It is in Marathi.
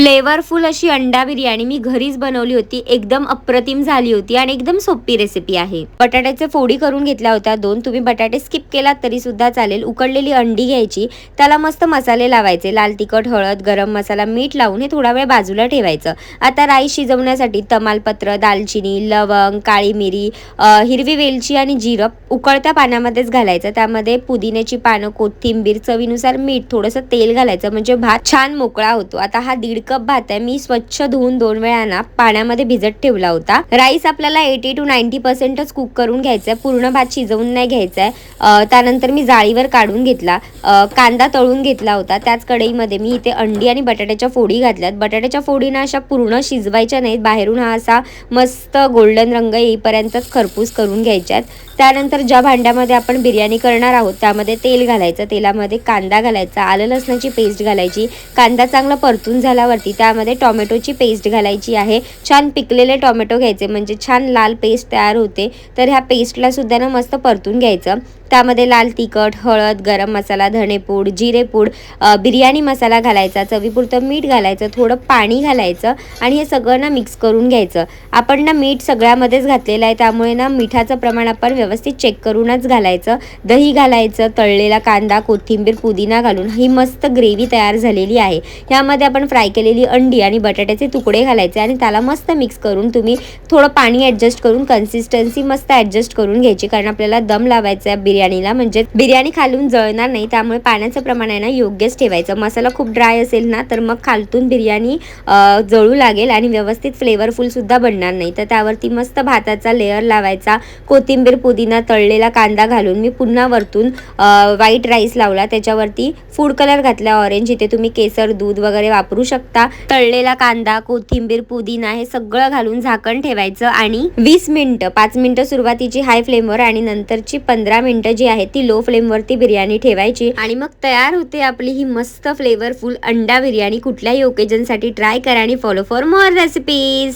फ्लेवरफुल अशी अंडा बिर्याणी मी घरीच बनवली होती. एकदम अप्रतिम झाली होती आणि एकदम सोपी रेसिपी आहे. बटाट्याचे फोडी करून घेतल्या होत्या 2. तुम्ही बटाटे स्किप केलात तरी सुद्धा चालेल. उकडलेली अंडी घ्यायची, त्याला मस्त मसाले लावायचे, लाल तिखट, हळद, गरम मसाला, मीठ लावून हे थोडा वेळ बाजूला ठेवायचं. आता राईस शिजवण्यासाठी तमालपत्र, दालचिनी, लवंग, काळी मिरी, हिरवी वेलची आणि जिरं उकळत्या पाण्यामध्येच घालायचं. त्यामध्ये पुदिन्याची पानं, कोथिंबीर, चवीनुसार मीठ, थोडंसं तेल घालायचं म्हणजे भात छान मोकळा होतो. आता हा 1.5 कप भात आहे. मी स्वच्छ धुवून 2 वेळा ना पाण्यामध्ये भिजत ठेवला होता. राईस आपल्याला 80 to 90% कुक करून घ्यायचा आहे. पूर्ण भात शिजवून नाही घ्यायचा आहे. त्यानंतर मी जाळीवर काढून घेतला. कांदा तळून घेतला होता. त्याच कढईमध्ये मी इथे अंडी आणि बटाट्याच्या फोडी घातल्यात. बटाट्याच्या फोडीना अशा पूर्ण शिजवायच्या नाहीत. बाहेरून हा असा मस्त गोल्डन रंग येईपर्यंतच खरपूस करून घ्यायच्यात. त्यानंतर ज्या भांड्यामध्ये आपण बिर्याणी करणार आहोत त्यामध्ये तेल घालायचं. तेलामध्ये कांदा घालायचा, आलं लसणाची पेस्ट घालायची. कांदा चांगला परतून झाल्यावरती त्यामध्ये टोमॅटोची पेस्ट घालायची आहे. छान पिकलेले टोमॅटो घ्यायचे म्हणजे छान लाल पेस्ट तयार होते. तर ह्या पेस्टला सुद्धा ना मस्त परतून घ्यायचं. त्यामध्ये लाल तिखट, हळद, गरम मसाला, धणेपूड, जिरेपूड, बिर्याणी मसाला घालायचा, चवीपुरतं मीठ घालायचं, थोडं पाणी घालायचं आणि हे सगळं ना मिक्स करून घ्यायचं. आपण ना मीठ सगळ्यामध्येच घातलेलं आहे त्यामुळे ना मिठाचं प्रमाण आपण व्यवस्थित चेक करूनच घालायचं. दही घालायचं, तळलेला कांदा, कोथिंबीर, पुदिना घालून ही मस्त ग्रेव्ही तयार झालेली आहे. ह्यामध्ये आपण फ्राय केलेली अंडी आणि बटाट्याचे तुकडे घालायचे आणि त्याला मस्त मिक्स करून तुम्ही थोडं पाणी ॲडजस्ट करून कन्सिस्टन्सी मस्त ॲडजस्ट करून घ्यायची, कारण आपल्याला दम लावायचा आहे बिर्याणीला, म्हणजे बिर्याणी खालून जळणार नाही. त्यामुळे पाण्याचं प्रमाण आहे ना योग्यच ठेवायचं. मसाला खूप ड्राय असेल ना तर मग खालतून बिर्याणी जळू लागेल आणि व्यवस्थित फ्लेवरफुल सुद्धा बनणार नाही. तर त्यावरती मस्त भाताचा लेअर लावायचा. कोथिंबीर, पुदिना, तळलेला कांदा घालून मी पुन्हा वरतून व्हाईट राईस लावला. त्याच्यावरती फूड कलर घातला ऑरेंज. इथे तुम्ही केसर, दूध वगैरे वापरू शकता. तळलेला कांदा, कोथिंबीर, पुदिना हे सगळं घालून झाकण ठेवायचं आणि 20 मिनिटं, 5 मिनिटं सुरुवातीची हाय फ्लेमवर आणि नंतरची 15 मिनिटं जी आहे ती लो फ्लेमवरती बिर्याणी ठेवायची आणि मग तयार होते आपली ही मस्त फ्लेवरफुल अंडा बिर्याणी. कुठल्याही ओकेजनसाठी ट्राय करा आणि फॉलो फॉर मोर रेसिपीज.